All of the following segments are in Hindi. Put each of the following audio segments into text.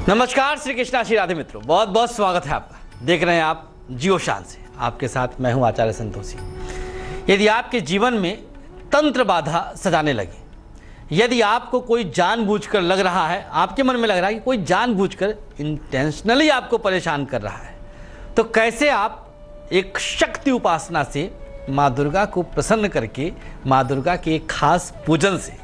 नमस्कार, श्री कृष्णा, श्री राधे मित्रों, बहुत बहुत स्वागत है आपका। देख रहे हैं आप जियो शान से। आपके साथ मैं हूं आचार्य संतोषी। यदि आपके जीवन में तंत्र बाधा सजाने लगे, यदि आपको कोई जानबूझकर लग रहा है, आपके मन में लग रहा है कि कोई जानबूझकर इंटेंशनली आपको परेशान कर रहा है, तो कैसे आप एक शक्ति उपासना से माँ दुर्गा को प्रसन्न करके माँ दुर्गा के एक खास पूजन से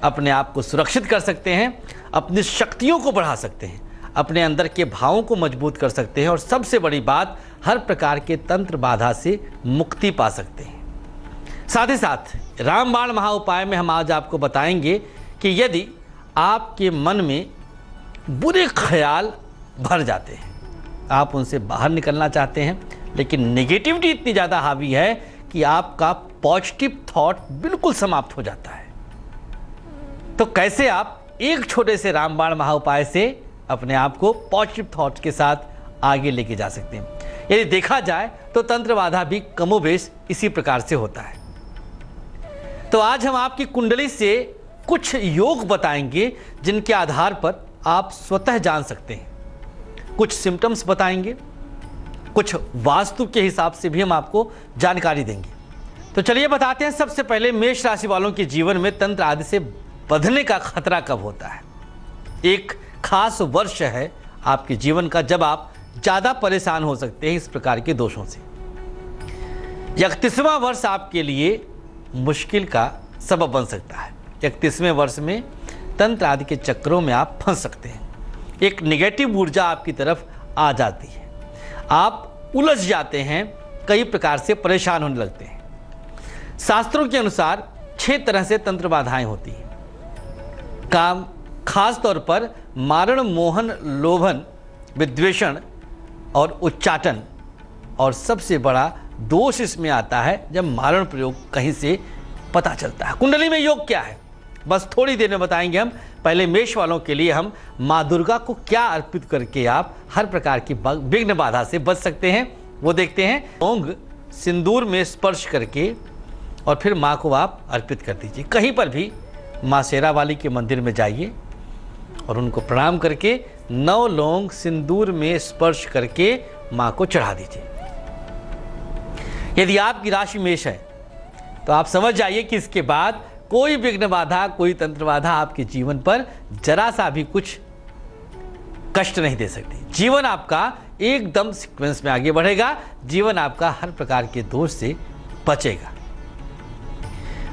अपने आप को सुरक्षित कर सकते हैं, अपनी शक्तियों को बढ़ा सकते हैं, अपने अंदर के भावों को मजबूत कर सकते हैं और सबसे बड़ी बात, हर प्रकार के तंत्र बाधा से मुक्ति पा सकते हैं। साथ ही साथ रामबाण महाउपाय में हम आज आपको बताएंगे कि यदि आपके मन में बुरे ख्याल भर जाते हैं, आप उनसे बाहर निकलना चाहते हैं, लेकिन नेगेटिविटी इतनी ज़्यादा हावी है कि आपका पॉजिटिव थॉट बिल्कुल समाप्त हो जाता है, तो कैसे आप एक छोटे से रामबाण महाउपाय से अपने आप को पॉजिटिव थॉट्स के साथ आगे लेके जा सकते हैं। यदि देखा जाए तो तंत्र बाधा भी कमोबेश इसी प्रकार से होता है। तो आज हम आपकी कुंडली से कुछ योग बताएंगे जिनके आधार पर आप स्वतः जान सकते हैं। कुछ सिम्टम्स बताएंगे, कुछ वास्तु के हिसाब से भी हम आपको जानकारी देंगे। तो चलिए बताते हैं। सबसे पहले मेष राशि वालों के जीवन में तंत्र आदि से बंधने का खतरा कब होता है। एक खास वर्ष है आपके जीवन का जब आप ज़्यादा परेशान हो सकते हैं इस प्रकार के दोषों से। 31वां वर्ष आपके लिए मुश्किल का सबब बन सकता है। 31वें वर्ष में तंत्र आदि के चक्रों में आप फंस सकते हैं। एक निगेटिव ऊर्जा आपकी तरफ आ जाती है, आप उलझ जाते हैं, कई प्रकार से परेशान होने लगते हैं। शास्त्रों के अनुसार 6 तरह से तंत्र बाधाएं होती हैं। काम खास तौर पर मारण, मोहन, लोभन, विद्वेषण और उच्चाटन, और सबसे बड़ा दोष इसमें आता है जब मारण प्रयोग कहीं से पता चलता है। कुंडली में योग क्या है, बस थोड़ी देर में बताएंगे हम। पहले मेष वालों के लिए हम माँ दुर्गा को क्या अर्पित करके आप हर प्रकार की विघ्न बाधा से बच सकते हैं वो देखते हैं। लौंग सिंदूर में स्पर्श करके और फिर माँ को आप अर्पित कर दीजिए। कहीं पर भी माँ शेरावाली के मंदिर में जाइए और उनको प्रणाम करके 9 लौंग सिंदूर में स्पर्श करके माँ को चढ़ा दीजिए। यदि आपकी राशि मेष है तो आप समझ जाइए कि इसके बाद कोई विघ्न बाधा, कोई तंत्र बाधा आपके जीवन पर जरा सा भी कुछ कष्ट नहीं दे सकती। जीवन आपका एकदम सीक्वेंस में आगे बढ़ेगा, जीवन आपका हर प्रकार के दोष से बचेगा।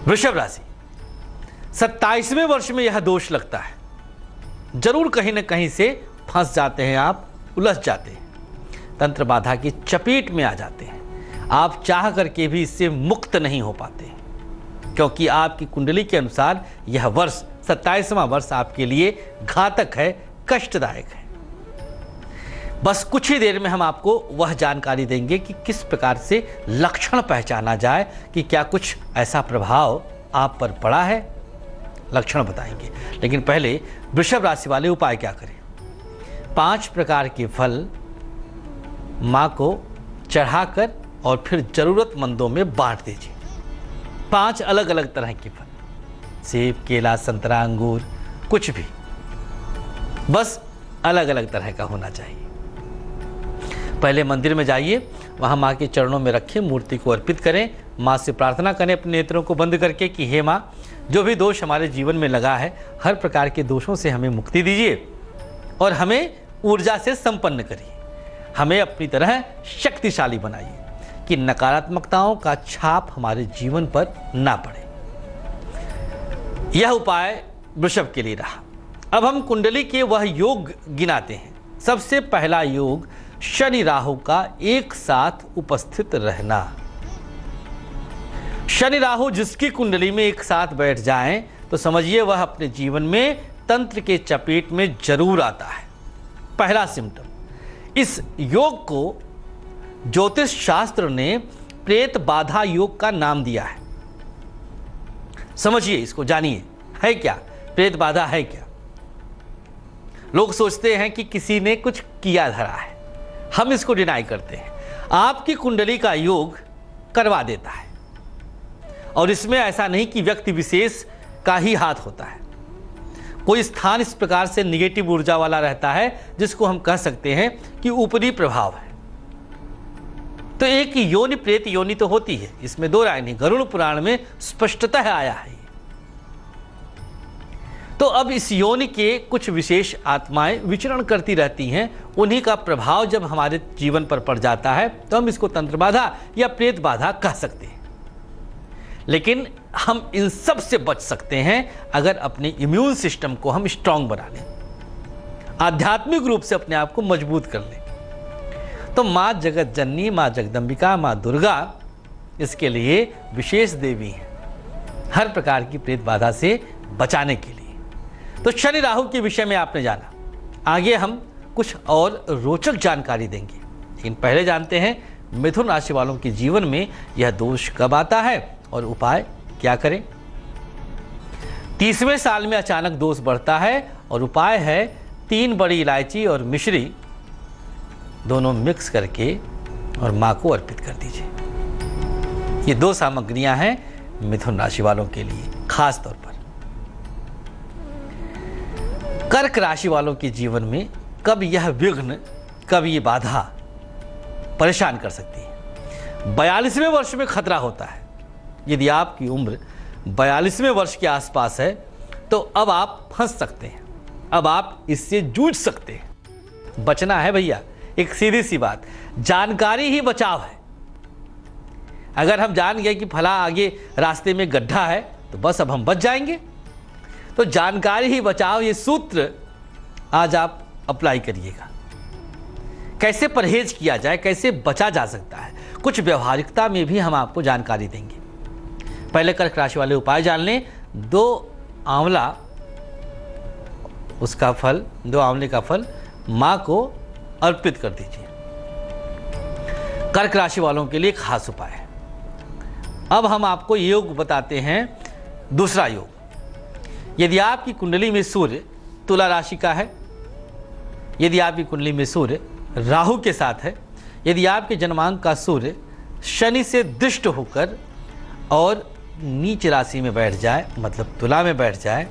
वृषभ राशि, 27वें वर्ष में यह दोष लगता है। जरूर कहीं ना कहीं से फंस जाते हैं, आप उलझ जाते हैं, तंत्र बाधा की चपेट में आ जाते हैं। आप चाह करके भी इससे मुक्त नहीं हो पाते, क्योंकि आपकी कुंडली के अनुसार यह वर्ष 27वां वर्ष आपके लिए घातक है, कष्टदायक है। बस कुछ ही देर में हम आपको वह जानकारी देंगे कि किस प्रकार से लक्षण पहचाना जाए कि क्या कुछ ऐसा प्रभाव आप पर पड़ा है, लक्षण बताएंगे। लेकिन पहले वृषभ राशि वाले उपाय क्या करें। 5 प्रकार के फल माँ को चढ़ाकर और फिर जरूरतमंदों में बांट दीजिए। 5 अलग अलग तरह के फल, सेब, केला, संतरा, अंगूर, कुछ भी, बस अलग अलग तरह का होना चाहिए। पहले मंदिर में जाइए, वहाँ माँ के चरणों में रखें, मूर्ति को अर्पित करें, माँ से प्रार्थना करें अपने नेत्रों को बंद करके कि हे माँ, जो भी दोष हमारे जीवन में लगा है, हर प्रकार के दोषों से हमें मुक्ति दीजिए और हमें ऊर्जा से संपन्न करिए, हमें अपनी तरह शक्तिशाली बनाइए कि नकारात्मकताओं का छाप हमारे जीवन पर ना पड़े। यह उपाय वृषभ के लिए रहा। अब हम कुंडली के वह योग गिनाते हैं। सबसे पहला योग शनि राहु का एक साथ उपस्थित रहना। शनि राहु जिसकी कुंडली में एक साथ बैठ जाएं तो समझिए वह अपने जीवन में तंत्र के चपेट में जरूर आता है। पहला सिम्टम। इस योग को ज्योतिष शास्त्र ने प्रेत बाधा योग का नाम दिया है। समझिए, इसको जानिए, है क्या प्रेत बाधा, है क्या। लोग सोचते हैं कि किसी ने कुछ किया धरा है, हम इसको डिनाई करते हैं। आपकी कुंडली का योग करवा देता है, और इसमें ऐसा नहीं कि व्यक्ति विशेष का ही हाथ होता है। कोई स्थान इस प्रकार से निगेटिव ऊर्जा वाला रहता है जिसको हम कह सकते हैं कि ऊपरी प्रभाव है। तो एक योनि प्रेत योनि तो होती है, इसमें दो राय नहीं, गरुड़ पुराण में स्पष्टतः आया है। तो अब इस योनि के कुछ विशेष आत्माएं विचरण करती रहती हैं, उन्हीं का प्रभाव जब हमारे जीवन पर पड़ जाता है तो हम इसको तंत्र बाधा या प्रेत बाधा कह सकते हैं। लेकिन हम इन सब से बच सकते हैं अगर अपने इम्यून सिस्टम को हम स्ट्रांग बना लें, आध्यात्मिक रूप से अपने आप को मजबूत कर लें। तो माँ जगत जननी, माँ जगदम्बिका, माँ दुर्गा इसके लिए विशेष देवी हैं, हर प्रकार की प्रेत बाधा से बचाने के लिए। तो शनि राहु के विषय में आपने जाना, आगे हम कुछ और रोचक जानकारी देंगे। लेकिन पहले जानते हैं मिथुन राशि वालों के जीवन में यह दोष कब आता है और उपाय क्या करें। 30वें साल में अचानक दोष बढ़ता है और उपाय है 3 बड़ी इलायची और मिश्री दोनों मिक्स करके और मां को अर्पित कर दीजिए। ये 2 सामग्रियां हैं मिथुन राशि वालों के लिए खास तौर पर। कर्क राशि वालों के जीवन में कब यह विघ्न, कब ये बाधा परेशान कर सकती है। 42वें वर्ष में खतरा होता है। यदि आपकी उम्र 42वें वर्ष के आसपास है तो अब आप फंस सकते हैं, अब आप इससे जूझ सकते हैं। बचना है भैया, एक सीधी सी बात, जानकारी ही बचाव है। अगर हम जान गए कि फला आगे रास्ते में गड्ढा है तो बस अब हम बच जाएंगे। तो जानकारी ही बचाव, ये सूत्र आज आप अप्लाई करिएगा। कैसे परहेज किया जाए, कैसे बचा जा सकता है, कुछ व्यवहारिकता में भी हम आपको जानकारी देंगे। पहले कर्क राशि वाले उपाय जान लें। 2 आंवला, उसका फल, 2 आंवले का फल मां को अर्पित कर दीजिए। कर्क राशि वालों के लिए खास उपाय है। अब हम आपको योग बताते हैं, दूसरा योग। यदि आपकी कुंडली में सूर्य तुला राशि का है, यदि आपकी कुंडली में सूर्य राहु के साथ है, यदि आपके जन्मांक का सूर्य शनि से दृष्ट होकर और नीच राशि में बैठ जाए, मतलब तुला में बैठ जाए,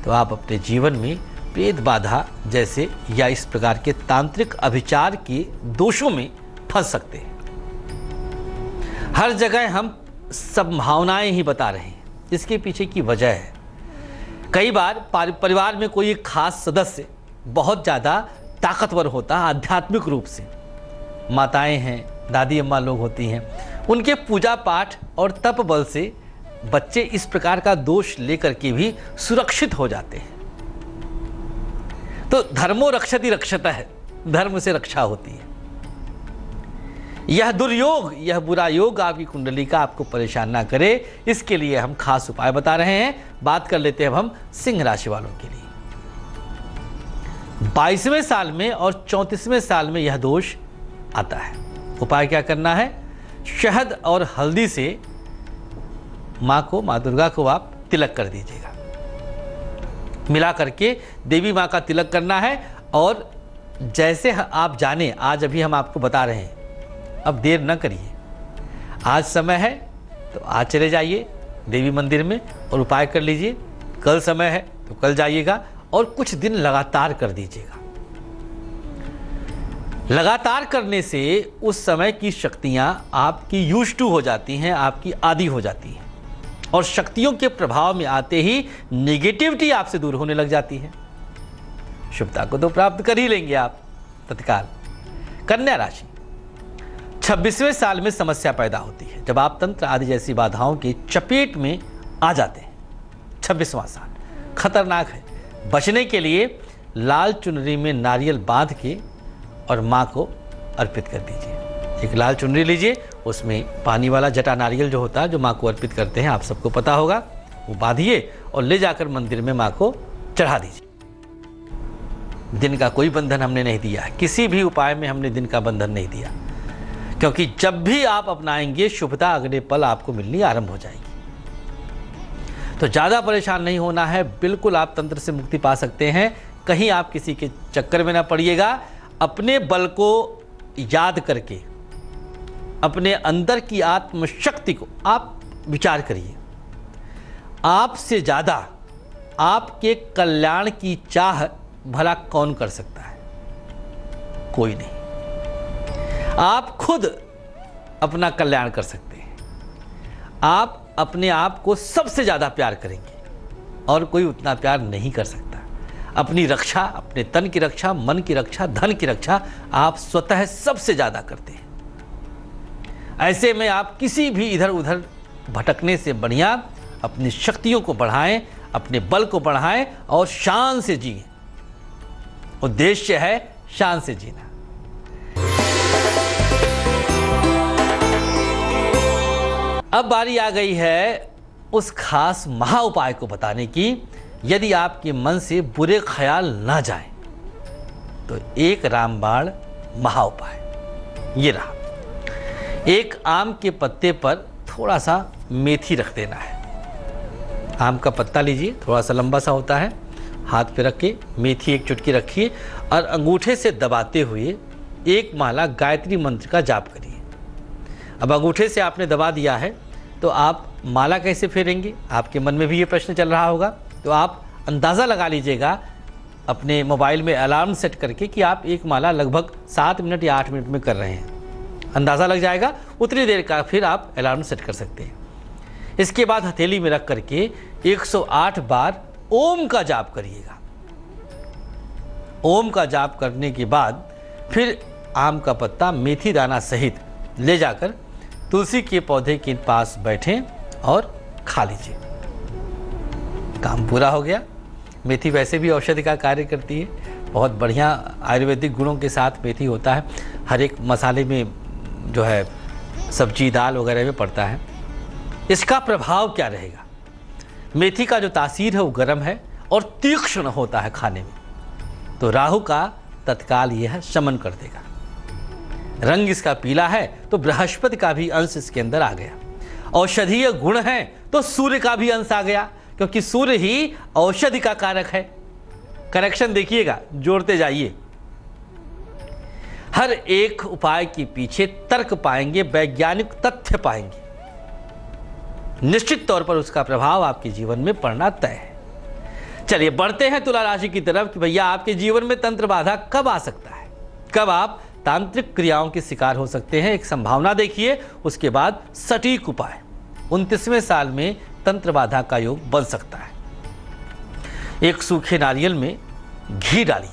तो आप अपने जीवन में प्रेत बाधा जैसे या इस प्रकार के तांत्रिक अभिचार के दोषों में फंस सकते हैं। हर जगह हम संभावनाएं ही बता रहे हैं, इसके पीछे की वजह है कई बार परिवार में कोई एक खास सदस्य बहुत ज़्यादा ताकतवर होता है आध्यात्मिक रूप से, माताएं हैं, दादी अम्मा लोग होती हैं, उनके पूजा पाठ और तप बल से बच्चे इस प्रकार का दोष लेकर के भी सुरक्षित हो जाते हैं। तो धर्मो रक्षति रक्षता है, धर्म से रक्षा होती है। यह दुर्योग, यह बुरा योग आपकी कुंडली का आपको परेशान ना करे, इसके लिए हम खास उपाय बता रहे हैं। बात कर लेते हैं अब हम सिंह राशि वालों के लिए। 22वें साल में और 34वें साल में यह दोष आता है। उपाय क्या करना है? शहद और हल्दी से माँ को, माँ दुर्गा को आप तिलक कर दीजिएगा। मिला करके देवी माँ का तिलक करना है। और जैसे आप जाने, आज अभी हम आपको बता रहे हैं, अब देर न करिए, आज समय है तो आज चले जाइए देवी मंदिर में और उपाय कर लीजिए। कल समय है तो कल जाइएगा और कुछ दिन लगातार कर दीजिएगा। लगातार करने से उस समय की शक्तियां आपकी यूज्ड टू हो जाती हैं, आपकी आदी हो जाती हैं और शक्तियों के प्रभाव में आते ही नेगेटिविटी आपसे दूर होने लग जाती है। शुभता को तो प्राप्त कर ही लेंगे आप तत्काल। कन्या राशि, 26वें साल में समस्या पैदा होती है जब आप तंत्र आदि जैसी बाधाओं की चपेट में आ जाते हैं। 26वां साल खतरनाक है। बचने के लिए लाल चुनरी में नारियल बांध के और माँ को अर्पित कर दीजिए। एक लाल चुनरी लीजिए, उसमें पानी वाला जटा नारियल जो होता है, जो माँ को अर्पित करते हैं, आप सबको पता होगा, वो बांधिए और ले जाकर मंदिर में माँ को चढ़ा दीजिए। दिन का कोई बंधन हमने नहीं दिया, किसी भी उपाय में हमने दिन का बंधन नहीं दिया, क्योंकि जब भी आप अपनाएंगे शुभता अगले पल आपको मिलनी आरंभ हो जाएगी। तो ज़्यादा परेशान नहीं होना है, बिल्कुल आप तंत्र से मुक्ति पा सकते हैं। कहीं आप किसी के चक्कर में ना पड़िएगा। अपने बल को याद करके, अपने अंदर की आत्मशक्ति को आप विचार करिए। आपसे ज़्यादा आपके कल्याण की चाह भला कौन कर सकता है? कोई नहीं। आप खुद अपना कल्याण कर सकते हैं। आप अपने आप को सबसे ज़्यादा प्यार करेंगे और कोई उतना प्यार नहीं कर सकता। अपनी रक्षा, अपने तन की रक्षा, मन की रक्षा, धन की रक्षा आप स्वतः सबसे ज़्यादा करते हैं। ऐसे में आप किसी भी इधर उधर भटकने से बढ़िया अपनी शक्तियों को बढ़ाएं, अपने बल को बढ़ाएं और शान से जिएं। उद्देश्य है शान से जीना। अब बारी आ गई है उस खास महा उपाय को बताने की। यदि आपके मन से बुरे ख्याल ना जाएं, तो एक रामबाण महा उपाय ये रहा। एक आम के पत्ते पर थोड़ा सा मेथी रख देना है। आम का पत्ता लीजिए, थोड़ा सा लंबा सा होता है, हाथ पे रख के मेथी एक चुटकी रखिए और अंगूठे से दबाते हुए एक माला गायत्री मंत्र का जाप करिए। अब अंगूठे से आपने दबा दिया है तो आप माला कैसे फेरेंगे? आपके मन में भी ये प्रश्न चल रहा होगा। तो आप अंदाज़ा लगा लीजिएगा अपने मोबाइल में अलार्म सेट करके कि आप एक माला लगभग 7 मिनट या 8 मिनट में कर रहे हैं। अंदाज़ा लग जाएगा, उतनी देर का फिर आप अलार्म सेट कर सकते हैं। इसके बाद हथेली में रख करके 108 बार ओम का जाप करिएगा। ओम का जाप करने के बाद फिर आम का पत्ता मेथी दाना सहित ले जाकर तुलसी के पौधे के पास बैठें और खा लीजिए। काम पूरा हो गया। मेथी वैसे भी औषधि का कार्य करती है, बहुत बढ़िया आयुर्वेदिक गुणों के साथ मेथी होता है। हर एक मसाले में जो है सब्जी दाल वगैरह में पड़ता है। इसका प्रभाव क्या रहेगा? मेथी का जो तासीर है वो गर्म है और तीक्ष्ण होता है खाने में, तो राहु का तत्काल यह शमन कर देगा। रंग इसका पीला है तो बृहस्पति का भी अंश इसके अंदर आ गया। औषधीय गुण है तो सूर्य का भी अंश आ गया, क्योंकि सूर्य ही औषधि का कारक है। करेक्शन देखिएगा, जोड़ते जाइए। हर एक उपाय के पीछे तर्क पाएंगे, वैज्ञानिक तथ्य पाएंगे। निश्चित तौर पर उसका प्रभाव आपके जीवन में पड़ना तय है। चलिए बढ़ते हैं तुला राशि की तरफ कि भैया आपके जीवन में तंत्र बाधा कब आ सकता है, कब आप तांत्रिक क्रियाओं के शिकार हो सकते हैं। एक संभावना देखिए, उसके बाद सटीक उपाय। 29वें साल में तंत्र बाधा का योग बन सकता है। एक सूखे नारियल में घी डालिए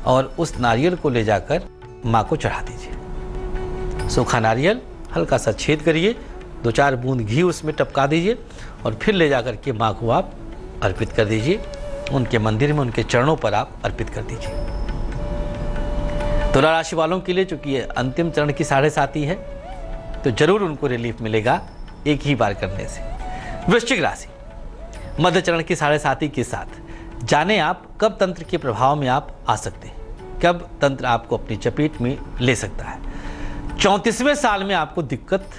और उस नारियल को ले जाकर मां को चढ़ा दीजिए। सूखा नारियल हल्का सा छेद करिए, 2-4 बूंद घी उसमें टपका दीजिए और फिर ले जाकर के मां को आप अर्पित कर दीजिए। उनके मंदिर में, उनके चरणों पर आप अर्पित कर दीजिए। तुला राशि वालों के लिए चूंकि ये अंतिम चरण की 7.5 है, तो जरूर उनको रिलीफ मिलेगा एक ही बार करने से। वृश्चिक राशि, मध्य चरण की 7.5 के साथ जाने आप कब तंत्र के प्रभाव में आप आ सकते हैं, कब तंत्र आपको अपनी चपेट में ले सकता है। 34वें साल में आपको दिक्कत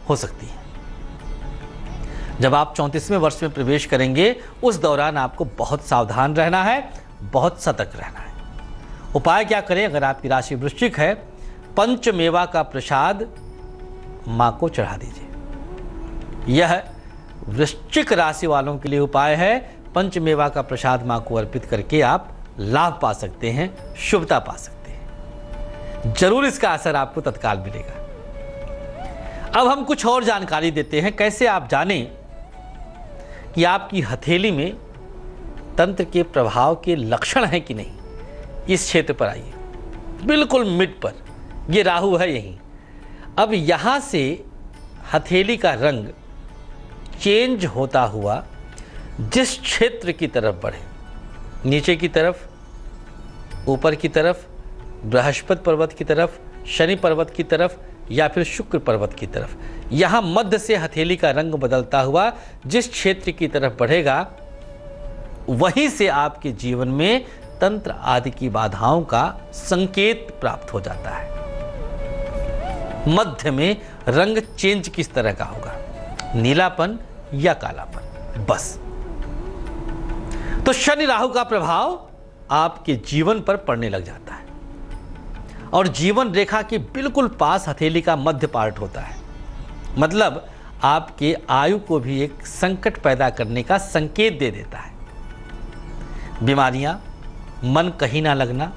हो सकती है। जब आप 34वें वर्ष में प्रवेश करेंगे, उस दौरान आपको बहुत सावधान रहना है, बहुत सतर्क रहना है। उपाय क्या करें? अगर आपकी राशि वृश्चिक है, पंचमेवा का प्रसाद मां को चढ़ा दीजिए। यह वृश्चिक राशि वालों के लिए उपाय है। पंचमेवा का प्रसाद मां को अर्पित करके आप लाभ पा सकते हैं, शुभता पा सकते हैं। जरूर इसका असर आपको तत्काल मिलेगा। अब हम कुछ और जानकारी देते हैं, कैसे आप जानें कि आपकी हथेली में तंत्र के प्रभाव के लक्षण हैं कि नहीं। इस क्षेत्र पर आइए, बिल्कुल मिड पर, ये राहु है यहीं। अब यहां से हथेली का रंग चेंज होता हुआ जिस क्षेत्र की तरफ बढ़े, नीचे की तरफ, ऊपर की तरफ, बृहस्पति पर्वत की तरफ, शनि पर्वत की तरफ या फिर शुक्र पर्वत की तरफ, यहां मध्य से हथेली का रंग बदलता हुआ जिस क्षेत्र की तरफ बढ़ेगा, वहीं से आपके जीवन में तंत्र आदि की बाधाओं का संकेत प्राप्त हो जाता है। मध्य में रंग चेंज किस तरह का होगा, नीलापन या कालापन, बस। तो शनि राहु का प्रभाव आपके जीवन पर पड़ने लग जाता है और जीवन रेखा के बिल्कुल पास हथेली का मध्य पार्ट होता है। मतलब आपके आयु को भी एक संकट पैदा करने का संकेत दे देता है। बीमारियां, मन कहीं ना लगना।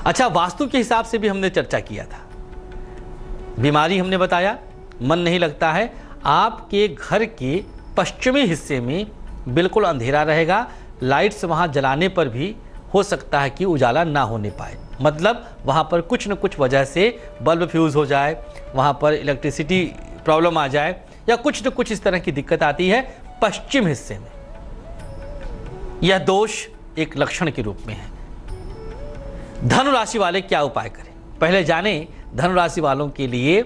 अच्छा, वास्तु के हिसाब से भी हमने चर्चा किया था। बीमारी हमने बताया, मन नहीं लगता है। आपके घर के पश्चिमी हिस्से में बिल्कुल अंधेरा रहेगा, लाइट्स वहाँ जलाने पर भी हो सकता है कि उजाला ना होने पाए, मतलब वहाँ पर कुछ न कुछ वजह से बल्ब फ्यूज़ हो जाए, वहाँ पर इलेक्ट्रिसिटी प्रॉब्लम आ जाए, या कुछ न कुछ इस तरह की दिक्कत आती है पश्चिम हिस्से में। यह दोष एक लक्षण के रूप में है। धनु राशि वाले क्या उपाय करें, पहले जाने धनु राशि वालों के लिए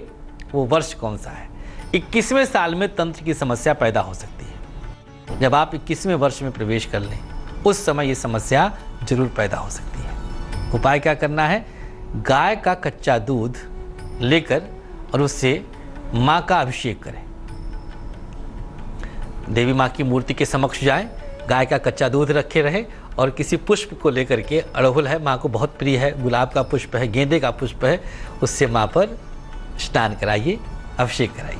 वो वर्ष कौन सा है। 21वें साल में तंत्र की समस्या पैदा हो सकती है। जब आप 21वें वर्ष में प्रवेश कर लें, उस समय ये समस्या जरूर पैदा हो सकती है। उपाय क्या करना है, गाय का कच्चा दूध लेकर और उससे माँ का अभिषेक करें। देवी माँ की मूर्ति के समक्ष जाएं, गाय का कच्चा दूध रखे रहे और किसी पुष्प को लेकर के, अड़हुल है, माँ को बहुत प्रिय है, गुलाब का पुष्प है, गेंदे का पुष्प है, उससे माँ पर स्नान कराइए, अभिषेक कराइए।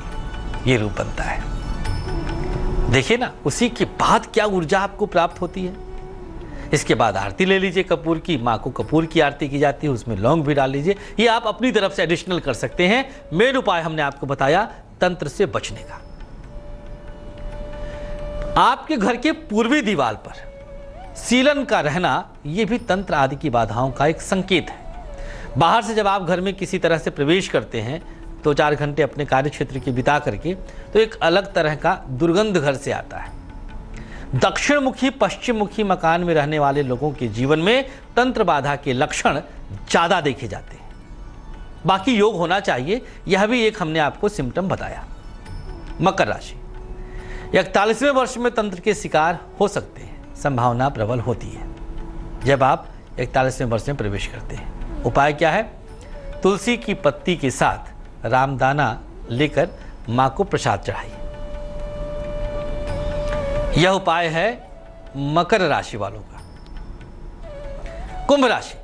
ये रूप बनता है। देखिए ना, उसी के बाद क्या ऊर्जा आपको प्राप्त होती है। इसके बाद आरती ले लीजिए कपूर की, माँ को कपूर की आरती की जाती है, उसमें लौंग भी डाल लीजिए। ये आप अपनी तरफ से एडिशनल कर सकते हैं। मेन उपाय हमने आपको बताया तंत्र से बचने का। आपके घर के पूर्वी दीवार पर सीलन का रहना, यह भी तंत्र आदि की बाधाओं का एक संकेत है। बाहर से जब आप घर में किसी तरह से प्रवेश करते हैं, 2-4 घंटे अपने कार्य क्षेत्र के बिता करके, तो एक अलग तरह का दुर्गंध घर से आता है। दक्षिण मुखी, पश्चिम मुखी मकान में रहने वाले लोगों के जीवन में तंत्र बाधा के लक्षण ज्यादा देखे जाते हैं। बाकी योग होना चाहिए, यह भी एक हमने आपको सिम्टम बताया। मकर राशि, 41वें वर्ष में तंत्र के शिकार हो सकते हैं, संभावना प्रबल होती है जब आप 41वें वर्ष में प्रवेश करते हैं। उपाय क्या है, तुलसी की पत्ती के साथ रामदाना लेकर मां को प्रसाद चढ़ाइए। यह उपाय है मकर राशि वालों का। कुंभ राशि,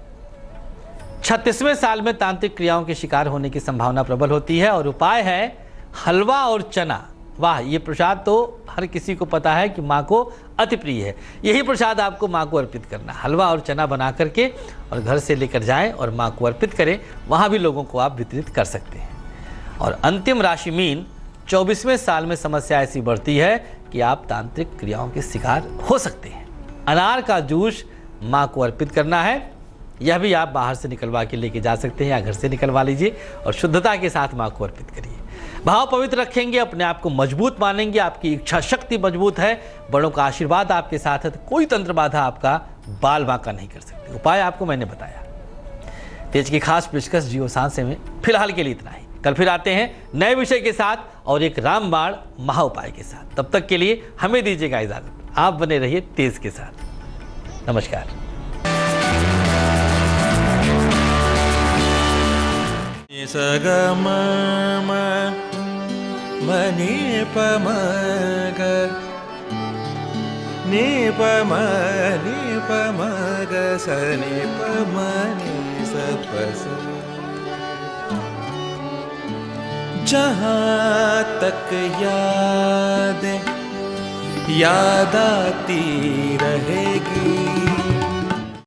36वें साल में तांत्रिक क्रियाओं के शिकार होने की संभावना प्रबल होती है और उपाय है हलवा और चना। वाह, ये प्रसाद तो हर किसी को पता है कि माँ को अति प्रिय है। यही प्रसाद आपको माँ को अर्पित करना, हलवा और चना बना करके और घर से लेकर जाएं और माँ को अर्पित करें। वहाँ भी लोगों को आप वितरित कर सकते हैं। और अंतिम राशि मीन, 24वें साल में समस्या ऐसी बढ़ती है कि आप तांत्रिक क्रियाओं के शिकार हो सकते हैं। अनार का जूस माँ को अर्पित करना है, यह भी आप बाहर से निकलवा के लेके जा सकते हैं या घर से निकलवा लीजिए और शुद्धता के साथ माँ को अर्पित करिए। भाव पवित्र रखेंगे, अपने आप को मजबूत मानेंगे, आपकी इच्छा शक्ति मजबूत है, बड़ों का आशीर्वाद आपके साथ है, तो कोई तंत्र बाधा आपका बाल बांका नहीं कर सकती। उपाय आपको मैंने बताया। तेज की खास पेशकश जियो सांसे में फिलहाल के लिए इतना ही। कल फिर आते हैं नए विषय के साथ और एक रामबाण महा उपाय के साथ। तब तक के लिए हमें दीजिएगा इजाजत। आप बने रहिए तेज के साथ। नमस्कार। सगम मनी पमग नी पमग सनी पमनी सपस। जहाँ तक याद आती रहेगी,